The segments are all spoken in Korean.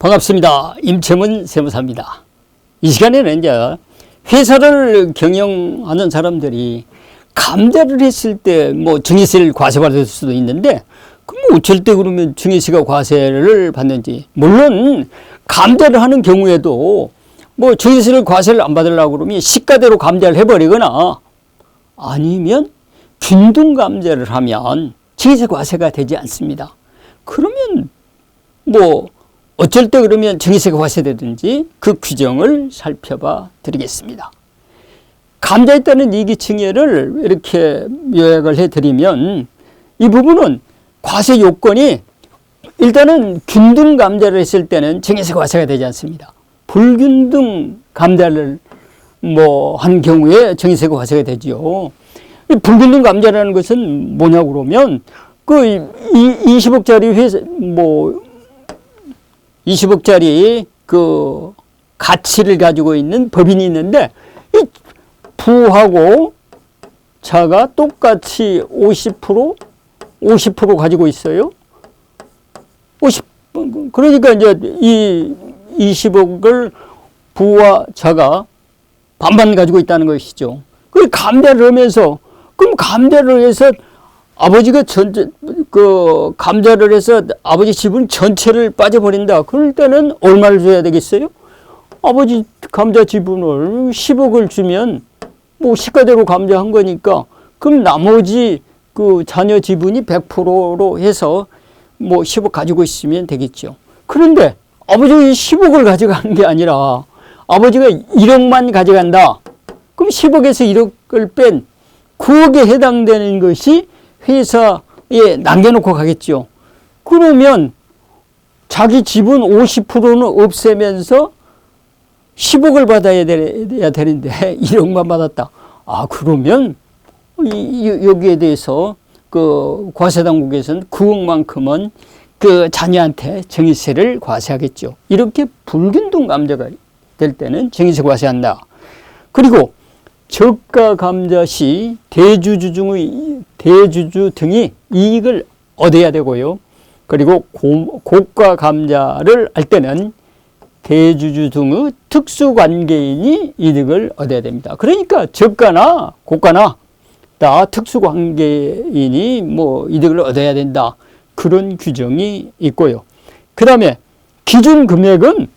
반갑습니다. 임채문 세무사입니다. 이 시간에는 이제 회사를 경영하는 사람들이 감대를 했을 때 뭐 증여세를 과세받을 수도 있는데 그럼 어쩔 때 그러면 증여세가 과세를 받는지, 물론 감대를 하는 경우에도 뭐 증여세를 과세를 안 받으려고 그러면 시가대로 감대를 해버리거나 아니면 균등감대를 하면 증여세 과세가 되지 않습니다. 그러면 뭐 어쩔 때 그러면 증여세가 과세되든지 그 규정을 살펴봐 드리겠습니다. 감자에 따른 이익이증여를 이렇게 요약을 해드리면 이 부분은 과세 요건이 일단은 균등 감자를 했을 때는 증여세 과세가 되지 않습니다. 불균등 감자를 뭐 한 경우에 증여세가 과세가 되지요. 불균등 감자라는 것은 뭐냐고 그러면 그 20억짜리 회사 뭐 20억짜리 그 가치를 가지고 있는 법인이 있는데 이 부하고 자가 똑같이 50% 가지고 있어요. 50 그러니까 이제 이 20억을 부와 자가 반반 가지고 있다는 것이죠. 그 감대를 하면서 그럼 감대를 해서 아버지가 전체 그 감자를 해서 아버지 지분 전체를 빠져버린다. 그럴 때는 얼마를 줘야 되겠어요? 아버지 감자 지분을 10억을 주면 뭐 시가대로 감자한 거니까 그럼 나머지 그 자녀 지분이 100%로 해서 뭐 10억 가지고 있으면 되겠죠. 그런데 아버지가 10억을 가져가는 게 아니라 아버지가 1억만 가져간다. 그럼 10억에서 1억을 뺀 9억에 해당되는 것이 회사에 남겨놓고 가겠죠. 그러면 자기 지분 50%는 없애면서 10억을 받아야 되는데 1억만 받았다. 아, 그러면 여기에 대해서 그 과세당국에서는 9억만큼은 그 자녀한테 증여세를 과세하겠죠. 이렇게 불균등 감자가 될 때는 증여세 과세한다. 그리고 저가 감자 시 대주주 등이 이익을 얻어야 되고요. 그리고 고가 감자를 할 때는 대주주 등의 특수관계인이 이득을 얻어야 됩니다. 그러니까 저가나 고가나 다 특수관계인이 뭐 이득을 얻어야 된다. 그런 규정이 있고요. 그 다음에 기준금액은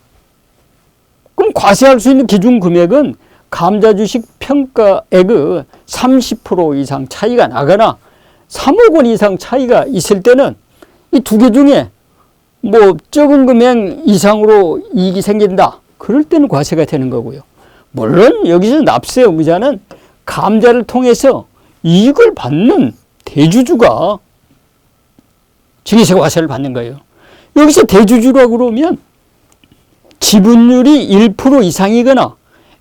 그럼 과세할 수 있는 기준금액은 감자 주식 평가액의 30% 이상 차이가 나거나 3억 원 이상 차이가 있을 때는 이 두 개 중에 뭐 적은 금액 이상으로 이익이 생긴다. 그럴 때는 과세가 되는 거고요. 물론 여기서 납세 의무자는 감자를 통해서 이익을 받는 대주주가 증여세 과세를 받는 거예요. 여기서 대주주라고 그러면 지분율이 1% 이상이거나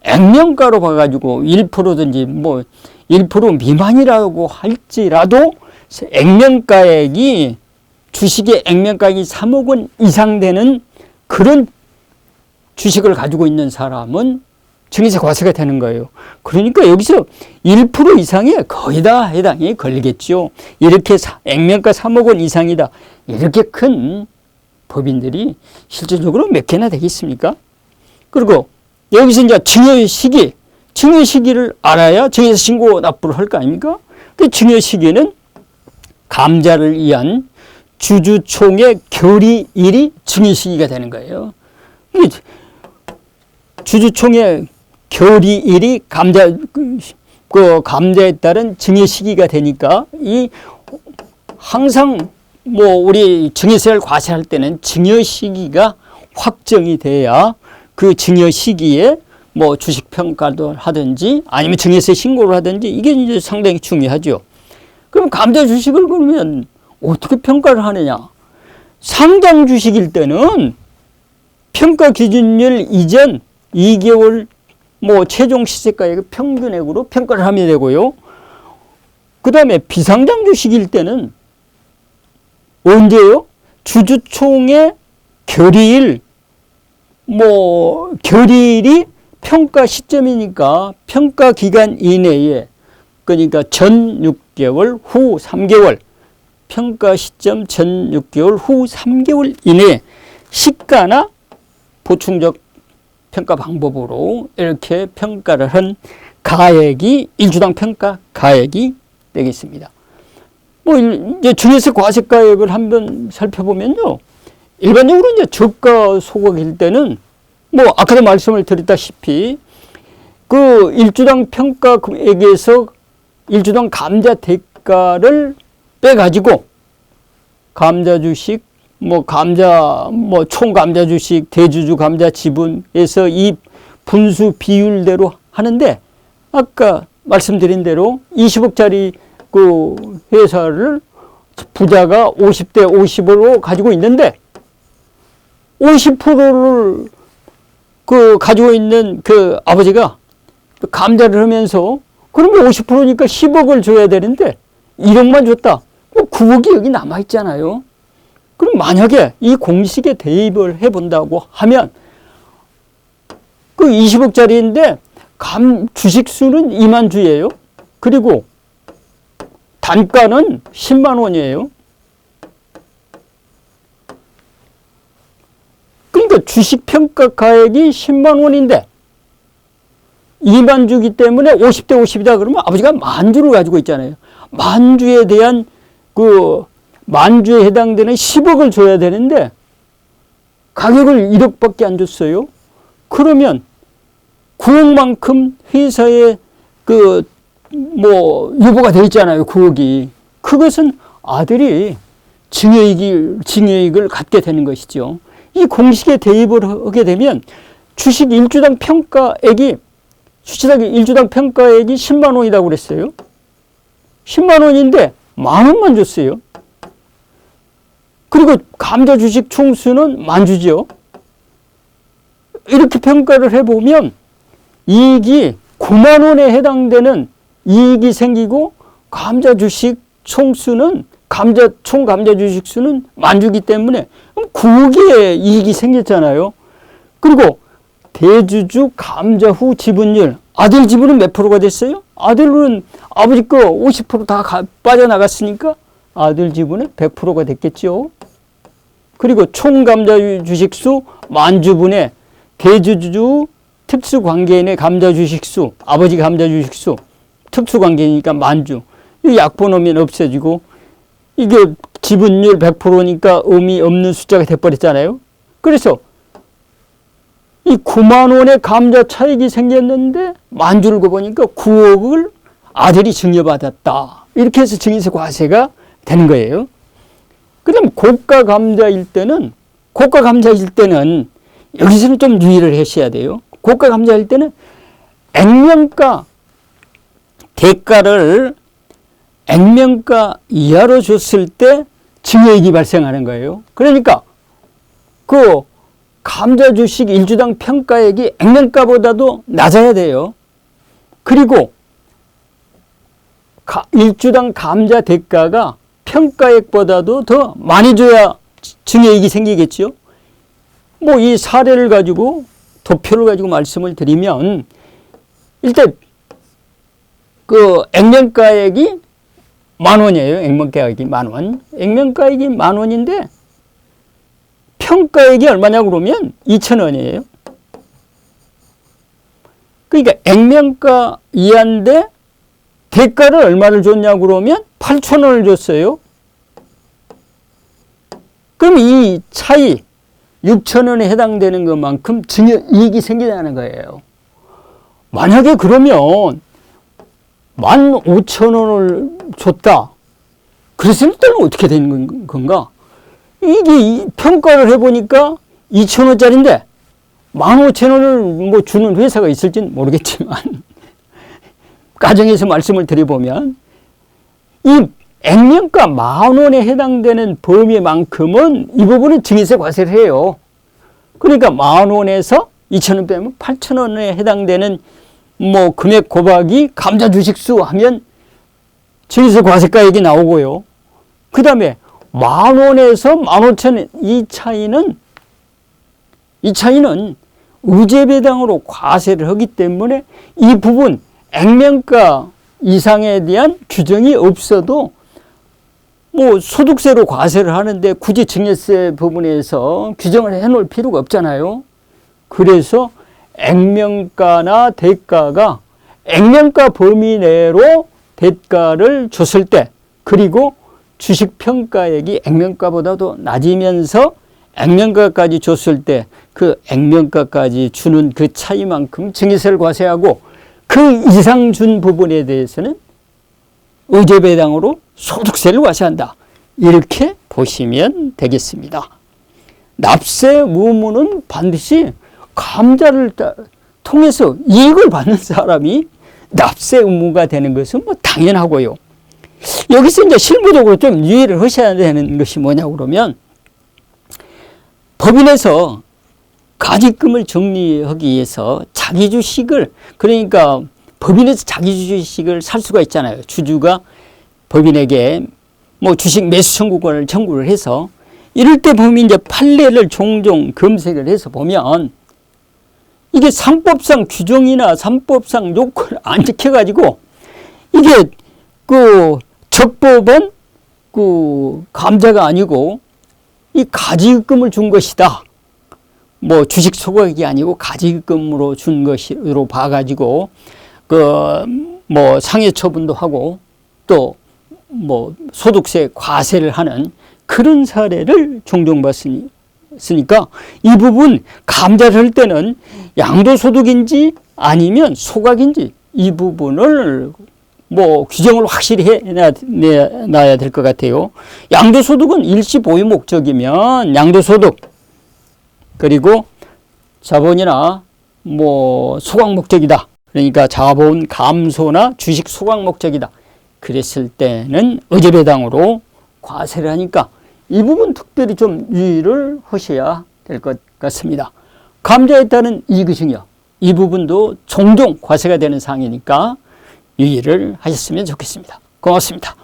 액면가로 봐가지고 1%든지 뭐 1% 미만이라고 할지라도 액면가액이 주식의 액면가액이 3억 원 이상 되는 그런 주식을 가지고 있는 사람은 증여세 과세가 되는 거예요. 그러니까 여기서 1% 이상에 거의 다 해당이 걸리겠죠. 이렇게 액면가 3억 원 이상이다. 이렇게 큰 법인들이 실질적으로 몇 개나 되겠습니까? 그리고 여기서 이제 증여 시기를 알아야 증여세 신고 납부를 할 거 아닙니까? 그 증여 시기는 감자를 위한 주주총회 결의일이 증여 시기가 되는 거예요. 주주총회 결의일이 감자에 따른 증여 시기가 되니까 이 항상 뭐 우리 증여세를 과세할 때는 증여 시기가 확정이 돼야 그 증여 시기에 뭐 주식 평가를 하든지 아니면 증여세 신고를 하든지 이게 이제 상당히 중요하죠. 그럼 감자 주식을 그러면 어떻게 평가를 하느냐? 상장 주식일 때는 평가 기준일 이전 2개월 뭐 최종 시세가액 평균액으로 평가를 하면 되고요. 그 다음에 비상장 주식일 때는 언제요? 주주총회 결의일 뭐 결의일이 평가 시점이니까 평가 기간 이내에 그러니까 전 6개월 후 3개월 평가 시점 전 6개월 후 3개월 이내에 시가나 보충적 평가 방법으로 이렇게 평가를 한 가액이 일주당 평가 가액이 되겠습니다. 뭐 이제 중에서 과세가액을 한번 살펴보면요. 일반적으로 이제 저가 소각일 때는 뭐 아까도 말씀을 드렸다시피 그 일주당 평가액에서 일주당 감자 대가를 빼가지고 감자 주식, 뭐 감자, 뭐 총 감자 주식, 대주주 감자 지분에서 이 분수 비율대로 하는데 아까 말씀드린 대로 20억짜리 그 회사를 부자가 50대 50으로 가지고 있는데 50%를 그 가지고 있는 그 아버지가 감자를 하면서 그러면 50%니까 10억을 줘야 되는데 1억만 줬다. 9억이 여기 남아있잖아요. 그럼 만약에 이 공식에 대입을 해본다고 하면 그 20억짜리인데 주식수는 2만 주예요. 그리고 단가는 10만 원이에요. 그러니까 주식평가 가액이 10만 원인데 2만 주기 때문에 50대 50이다 그러면 아버지가 만 주를 가지고 있잖아요. 만 주에 대한 그 만 주에 해당되는 10억을 줘야 되는데 가격을 1억밖에 안 줬어요. 그러면 9억만큼 회사에 그 뭐 유보가 되어 있잖아요. 9억이. 그것은 아들이 증여이익을 갖게 되는 것이죠. 이 공식에 대입을 하게 되면 주식 일주당 평가액이 10만 원이라고 그랬어요. 10만 원인데 만 원만 줬어요. 그리고 감자 주식 총수는 만 주죠. 이렇게 평가를 해보면 이익이 9만 원에 해당되는 이익이 생기고 감자 주식 총수는 총 감자 주식 수는 만 주기 때문에 9억의 이익이 생겼잖아요. 그리고 대주주 감자 후 지분율 아들 지분은 몇 프로가 됐어요? 아들은 아버지 거 50% 다 빠져나갔으니까 아들 지분은 100%가 됐겠죠. 그리고 총 감자 주식수 만주분의 대주주 특수관계인의 감자 주식수 아버지 감자 주식수 특수관계니까 만주 이 약분 오면 없어지고 이게 지분율 100%니까 의미 없는 숫자가 돼버렸잖아요. 그래서 이 9만 원의 감자 차익이 생겼는데 만주를 보니까 9억을 아들이 증여받았다. 이렇게 해서 증여세 과세가 되는 거예요. 그다음 고가 감자일 때는 여기서는 좀 유의를 하셔야 돼요. 고가 감자일 때는 액면가 대가를 액면가 이하로 줬을 때 증여이익이 발생하는 거예요. 그러니까 그 감자 주식 일주당 평가액이 액면가보다도 낮아야 돼요. 그리고 일주당 감자 대가가 평가액보다도 더 많이 줘야 증여이익이 생기겠죠. 뭐 이 사례를 가지고 도표를 가지고 말씀을 드리면 일단 그 액면가액이 만 원이에요. 액면가액이 만 원. 액면가액이 만 원인데 평가액이 얼마냐 그러면 2,000원이에요. 그러니까 액면가 이하인데 대가를 얼마를 줬냐 그러면 8,000원을 줬어요. 그럼 이 차이 6,000원에 해당되는 것만큼 증여이익이 생기다는 거예요. 만약에 그러면 15,000원을 줬다. 그랬을 때는 어떻게 되는 건가? 이게 평가를 해보니까 2,000원짜리인데 15,000원을 뭐 주는 회사가 있을지는 모르겠지만 가정에서 말씀을 드려보면 이 액면가 10,000원에 해당되는 범위만큼은 이 부분은 증여세 과세를 해요. 그러니까 10,000원에서 2,000원 빼면 8,000원에 해당되는 뭐 금액 곱하기 감자 주식수 하면 증여세 과세가액이 나오고요. 그 다음에 10,000원에서 15,000원 이 차이는 의제배당으로 과세를 하기 때문에 이 부분 액면가 이상에 대한 규정이 없어도 뭐 소득세로 과세를 하는데 굳이 증여세 부분에서 규정을 해놓을 필요가 없잖아요. 그래서 액면가나 대가가 액면가 범위 내로 대가를 줬을 때, 그리고 주식 평가액이 액면가보다도 낮으면서 액면가까지 줬을 때 그 액면가까지 주는 그 차이만큼 증여세를 과세하고, 그 이상 준 부분에 대해서는 의제배당으로 소득세를 과세한다. 이렇게 보시면 되겠습니다. 납세 의무는 반드시 감자를 통해서 이익을 받는 사람이 납세 의무가 되는 것은 뭐 당연하고요. 여기서 이제 실무적으로 좀 유의를 하셔야 되는 것이 뭐냐고 그러면, 법인에서 가지금을 정리하기 위해서 자기 주식을, 그러니까 법인에서 자기 주식을 살 수가 있잖아요. 주주가 법인에게 뭐 주식 매수 청구권을 청구를 해서, 이럴 때 보면 이제 판례를 종종 검색을 해서 보면 이게 상법상 규정이나 상법상 요건을 안 지켜가지고 이게 그 적법한 그 감자가 아니고 이 가지금을 준 것이다. 뭐 주식 소각이 아니고 가지금으로 준 것으로 봐가지고 그 뭐 상해 처분도 하고 또 뭐 소득세 과세를 하는 그런 사례를 종종 봤으니까, 이 부분 감자를 할 때는 양도소득인지 아니면 소각인지 이 부분을 뭐 규정을 확실히 해놔야 될 것 같아요. 양도소득은 일시 보유 목적이면 양도소득, 그리고 자본이나 뭐 소각 목적이다. 그러니까 자본 감소나 주식 소각 목적이다. 그랬을 때는 의제배당으로 과세를 하니까 이 부분 특별히 좀 유의를 하셔야 될 것 같습니다. 감자에 따른 이익의증여, 이 부분도 종종 과세가 되는 사항이니까 유의를 하셨으면 좋겠습니다. 고맙습니다.